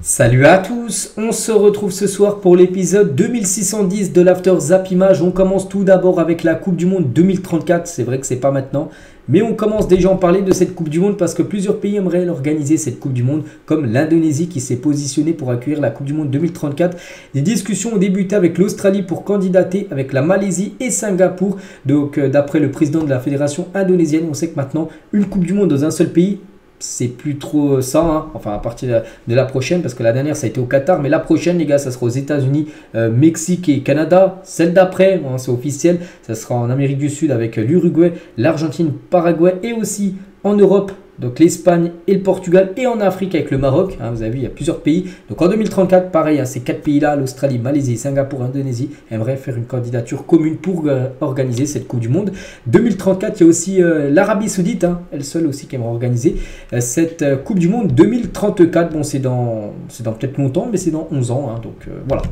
Salut à tous, on se retrouve ce soir pour l'épisode 2610 de l'After Zap Image. On commence tout d'abord avec la Coupe du Monde 2034, c'est vrai que c'est pas maintenant, mais on commence déjà à en parler de cette Coupe du Monde parce que plusieurs pays aimeraient organiser cette Coupe du Monde, comme l'Indonésie qui s'est positionnée pour accueillir la Coupe du Monde 2034. Les discussions ont débuté avec l'Australie pour candidater, avec la Malaisie et Singapour. Donc d'après le président de la fédération indonésienne, on sait que maintenant une Coupe du Monde dans un seul pays, c'est plus trop ça, hein. Enfin à partir de la prochaine, parce que la dernière ça a été au Qatar, mais la prochaine les gars ça sera aux États-Unis, Mexique et Canada. Celle d'après, bon, c'est officiel, ça sera en Amérique du Sud avec l'Uruguay, l'Argentine, Paraguay et aussi en Europe. Donc l'Espagne et le Portugal, et en Afrique avec le Maroc, hein, vous avez vu il y a plusieurs pays. Donc en 2034 pareil, hein, ces 4 pays là, l'Australie, Malaisie, Singapour, Indonésie, aimeraient faire une candidature commune pour organiser cette Coupe du Monde 2034. Il y a aussi l'Arabie Saoudite, hein, elle seule aussi qui aimerait organiser cette Coupe du Monde 2034. Bon, c'est dans peut-être longtemps, mais c'est dans 11 ans, hein, donc voilà.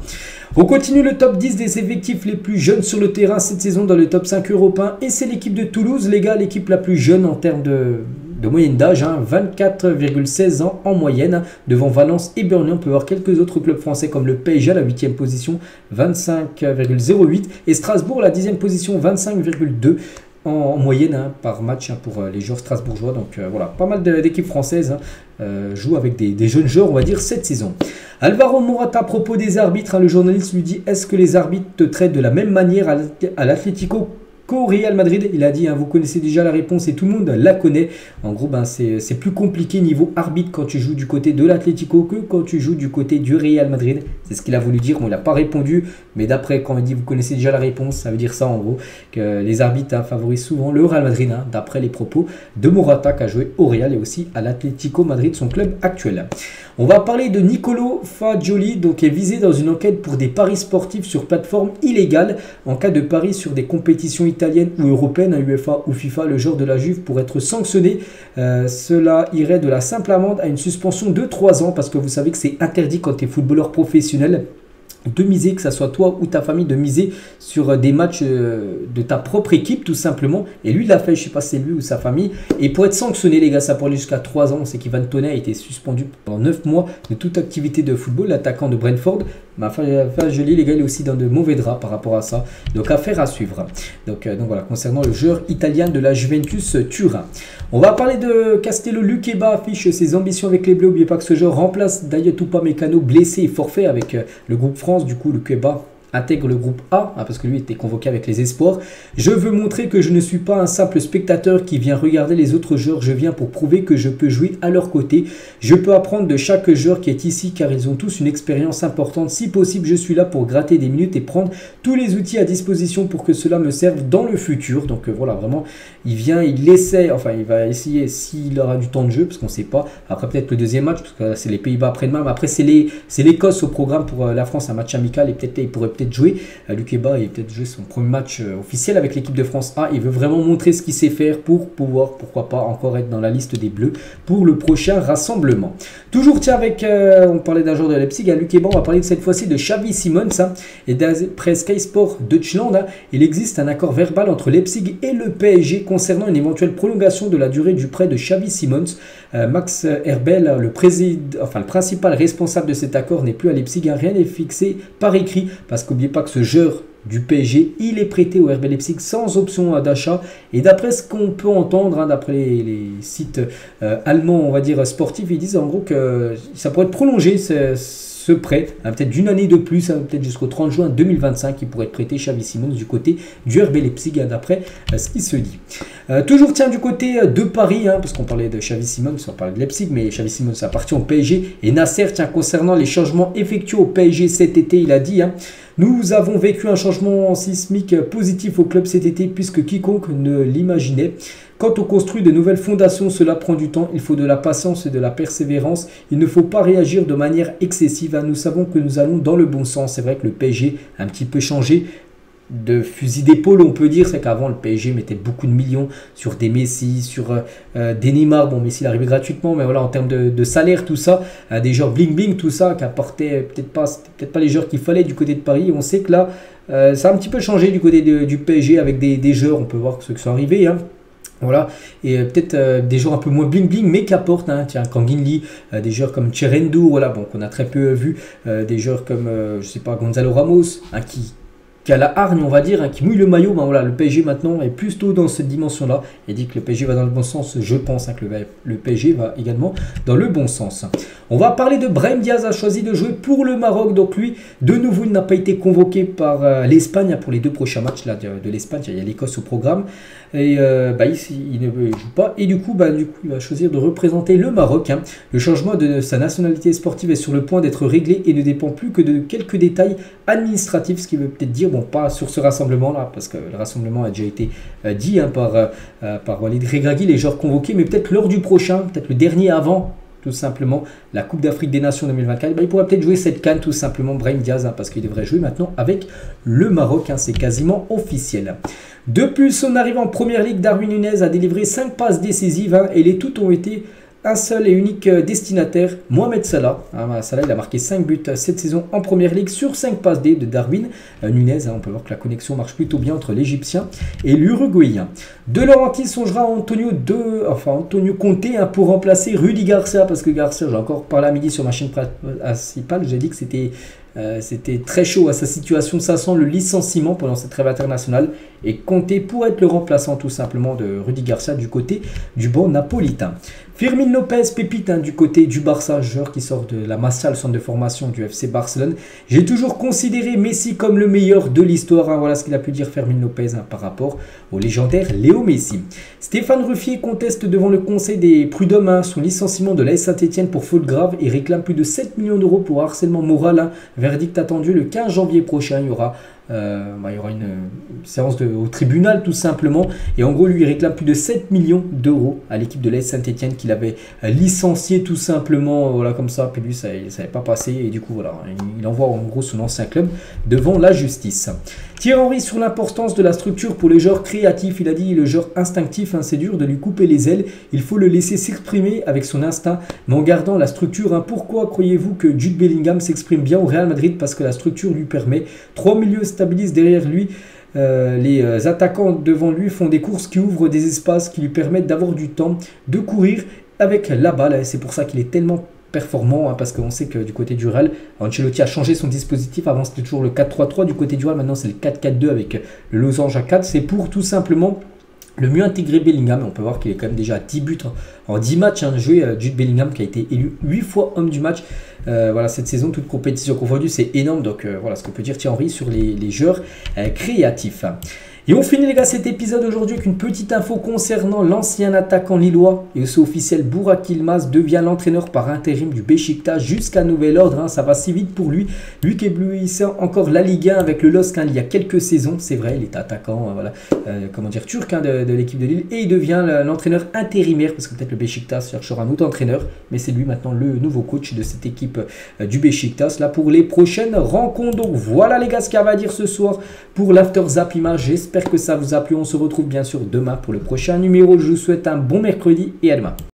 On continue le top 10 des effectifs les plus jeunes sur le terrain cette saison dans le top 5 européen, et c'est l'équipe de Toulouse, les gars, l'équipe la plus jeune en termes de moyenne d'âge, hein, 24,16 ans en moyenne, devant Valence et Burnley. On peut voir quelques autres clubs français comme le PSG à la 8e position, 25,08, et Strasbourg à la 10e position, 25,2 en moyenne, hein, par match, hein, pour les joueurs strasbourgeois. Donc voilà, pas mal d'équipes françaises, hein, jouent avec des jeunes joueurs, on va dire, cette saison. Alvaro Morata, à propos des arbitres, hein, le journaliste lui dit: est-ce que les arbitres te traitent de la même manière à l'Atlético qu'au Real Madrid? Il a dit, hein, vous connaissez déjà la réponse et tout le monde la connaît. En gros, ben, c'est plus compliqué niveau arbitre quand tu joues du côté de l'Atlético que quand tu joues du côté du Real Madrid. C'est ce qu'il a voulu dire. On n'a pas répondu, mais d'après, quand il dit vous connaissez déjà la réponse, ça veut dire ça en gros, que les arbitres, hein, favorisent souvent le Real Madrid, hein, d'après les propos de Morata qui a joué au Real et aussi à l'Atlético Madrid, son club actuel. On va parler de Nicolo Fagioli, donc est visé dans une enquête pour des paris sportifs sur plateforme illégale. En cas de paris sur des compétitions italiennes ou européennes, à UEFA ou FIFA, le joueur de la Juve pourrait être sanctionné. Cela irait de la simple amende à une suspension de 3 ans, parce que vous savez que c'est interdit quand tu es footballeur professionnel de miser, que ce soit toi ou ta famille, de miser sur des matchs de ta propre équipe tout simplement. Et lui il l'a fait, je ne sais pas si c'est lui ou sa famille, et pour être sanctionné les gars, ça pourrait aller jusqu'à 3 ans. C'est qu'Ivan Toney a été suspendu pendant 9 mois de toute activité de football, l'attaquant de Brentford. Fagioli les gars, il est aussi dans de mauvais draps par rapport à ça, donc affaire à suivre. Donc voilà, concernant le joueur italien de la Juventus Turin. On va parler de Castello. Lukeba affiche ses ambitions avec les Bleus. N'oubliez pas que ce joueur remplace Dayot Upamecano, blessé et forfait avec le groupe France. Du coup, Lukeba intègre le groupe A, hein, parce que lui était convoqué avec les espoirs. Je veux montrer que je ne suis pas un simple spectateur qui vient regarder les autres joueurs. Je viens pour prouver que je peux jouer à leur côté. Je peux apprendre de chaque joueur qui est ici, car ils ont tous une expérience importante. Si possible, je suis là pour gratter des minutes et prendre tous les outils à disposition pour que cela me serve dans le futur. Donc voilà, vraiment, il vient, il essaie, enfin il va essayer s'il aura du temps de jeu, parce qu'on ne sait pas. Après peut-être le deuxième match, parce que c'est les Pays-Bas après-demain, mais après c'est l'Écosse au programme pour la France, un match amical, et peut-être il pourrait peut-être jouer. Lukeba, il a peut-être joué son premier match officiel avec l'équipe de France A. Il veut vraiment montrer ce qu'il sait faire pour pouvoir, pourquoi pas, encore être dans la liste des Bleus pour le prochain rassemblement. Toujours tiens avec, on parlait d'un joueur de Leipzig, à Lukeba, on va parler cette fois-ci de Xavi Simons, hein, et d'après Sky Sport Deutschland, hein, il existe un accord verbal entre Leipzig et le PSG concernant une éventuelle prolongation de la durée du prêt de Xavi Simons. Max Herbel, le principal responsable de cet accord, n'est plus à Leipzig, hein, rien n'est fixé par écrit, parce qu'oubliez pas que ce joueur du PSG, il est prêté au RB Leipzig sans option d'achat, et d'après ce qu'on peut entendre, hein, d'après les sites allemands, on va dire sportifs, ils disent en gros que ça pourrait être prolongé ce prêt, hein, peut-être d'une année de plus, hein, peut-être jusqu'au 30 juin 2025, il pourrait être prêté Xavi Simons du côté du RB Leipzig, hein, d'après ce qui se dit. Toujours tiens du côté de Paris, hein, parce qu'on parlait de Xavi Simons, on parlait de Leipzig, mais Xavi Simons appartient au PSG, et Nasser, tiens, concernant les changements effectués au PSG cet été, il a dit, hein, nous avons vécu un changement sismique positif au club cet été, puisque quiconque ne l'imaginait. Quand on construit de nouvelles fondations, cela prend du temps, il faut de la patience et de la persévérance. Il ne faut pas réagir de manière excessive. Nous savons que nous allons dans le bon sens. C'est vrai que le PSG a un petit peu changé de fusil d'épaule, on peut dire. C'est qu'avant, le PSG mettait beaucoup de millions sur des Messi, sur des Neymar. Bon, Messi il arrivait gratuitement, mais voilà, en termes de salaire, tout ça, des joueurs bling-bling, tout ça, qui apportaient peut-être pas les joueurs qu'il fallait du côté de Paris. On sait que là, ça a un petit peu changé du côté du PSG avec des joueurs. On peut voir ceux qui sont arrivés, hein. Voilà, et peut-être des joueurs un peu moins bling bling, mais qui apportent, hein, tiens, Kangin Lee, des joueurs comme Cherendou, voilà, bon, qu'on a très peu vu, des joueurs comme, je sais pas, Gonzalo Ramos, hein, qui a la hargne, on va dire, hein, qui mouille le maillot. Ben voilà, le PSG maintenant est plutôt dans cette dimension-là. Et dit que le PSG va dans le bon sens, je pense, hein, que le PSG va également dans le bon sens. On va parler de Brahim Diaz, a choisi de jouer pour le Maroc. Donc lui, de nouveau, il n'a pas été convoqué par l'Espagne, hein, pour les 2 prochains matchs là, de l'Espagne. Il y a l'Écosse au programme. Et il ne joue pas. Et du coup, il va choisir de représenter le Maroc. Hein. Le changement de sa nationalité sportive est sur le point d'être réglé et ne dépend plus que de quelques détails administratifs. Ce qui veut peut-être dire, bon, pas sur ce rassemblement-là, parce que le rassemblement a déjà été dit, hein, par Walid Regragui, les joueurs convoqués, mais peut-être lors du prochain, peut-être le dernier avant, tout simplement, la Coupe d'Afrique des Nations 2024, il pourra peut-être jouer cette CAN, tout simplement, Brahim Diaz, hein, parce qu'il devrait jouer maintenant avec le Maroc, hein, c'est quasiment officiel. De plus, on arrive en Première Ligue, Darwin Nunez a délivré 5 passes décisives, hein, et les toutes ont été un seul et unique destinataire, Mohamed Salah. Salah, il a marqué 5 buts cette saison en Première Ligue sur 5 passes D de Darwin Nunez. On peut voir que la connexion marche plutôt bien entre l'Égyptien et l'Uruguayen. De Laurentiis songera à Antonio Conte, hein, pour remplacer Rudy Garcia, parce que Garcia, j'ai encore parlé à midi sur ma chaîne principale, j'ai dit que c'était très chaud à sa situation. Ça sent le licenciement pendant cette trêve internationale. Et Conte pourrait être le remplaçant tout simplement de Rudy Garcia du côté du banc napolitain. Firmin Lopez, pépite, hein, du côté du Barça, joueur qui sort de la Masia, le centre de formation du FC Barcelone. J'ai toujours considéré Messi comme le meilleur de l'histoire. Hein, voilà ce qu'il a pu dire Firmin Lopez, hein, par rapport au légendaire Léo Messi. Stéphane Ruffier conteste devant le conseil des prud'hommes, hein, son licenciement de l'AS Saint-Etienne pour faute grave et réclame plus de 7 millions d'euros pour harcèlement moral. Hein. Verdict attendu le 15 janvier prochain. Il y aura une séance au tribunal tout simplement, et en gros lui il réclame plus de 7 millions d'euros à l'équipe de l'AS Saint-Etienne qu'il avait licencié tout simplement, voilà, comme ça, puis lui ça n'avait pas passé, et du coup voilà, il envoie en gros son ancien club devant la justice. Thierry Henry sur l'importance de la structure pour les joueurs créatifs. Il a dit: le joueur instinctif, hein, c'est dur de lui couper les ailes, il faut le laisser s'exprimer avec son instinct mais en gardant la structure. Hein. Pourquoi croyez-vous que Jude Bellingham s'exprime bien au Real Madrid? Parce que la structure lui permet. 3 milieux stabilisent derrière lui. Les attaquants devant lui font des courses qui ouvrent des espaces qui lui permettent d'avoir du temps de courir avec la balle. C'est pour ça qu'il est tellement performant, hein, parce qu'on sait que du côté du Real, Ancelotti a changé son dispositif. Avant c'était toujours le 4-3-3 du côté du Real, maintenant c'est le 4-4-2 avec le losange à 4. C'est pour tout simplement le mieux intégrer Bellingham. On peut voir qu'il est quand même déjà à 10 buts en 10 matchs, hein, joué. Jude Bellingham qui a été élu 8 fois homme du match. Voilà, cette saison, toute compétition confondue, c'est énorme. Donc voilà ce que peut dire Thierry Henry sur les joueurs créatifs. Et on finit les gars cet épisode aujourd'hui avec une petite info concernant l'ancien attaquant lillois et aussi officiel. Burak Yilmaz devient l'entraîneur par intérim du Beşiktaş jusqu'à nouvel ordre, hein, ça va si vite pour lui. Lui qui éblouissait encore la Ligue 1 avec le LOSC, hein, il y a quelques saisons, c'est vrai, il est attaquant turc, hein, de l'équipe de Lille, et il devient l'entraîneur intérimaire parce que peut-être le Beşiktaş cherchera un autre entraîneur, mais c'est lui maintenant le nouveau coach de cette équipe du Beşiktaş là pour les prochaines rencontres. Donc voilà les gars ce qu'il y avait à dire ce soir pour l'After Zap Image. J'espère que ça vous a plu. On se retrouve bien sûr demain pour le prochain numéro. Je vous souhaite un bon mercredi et à demain.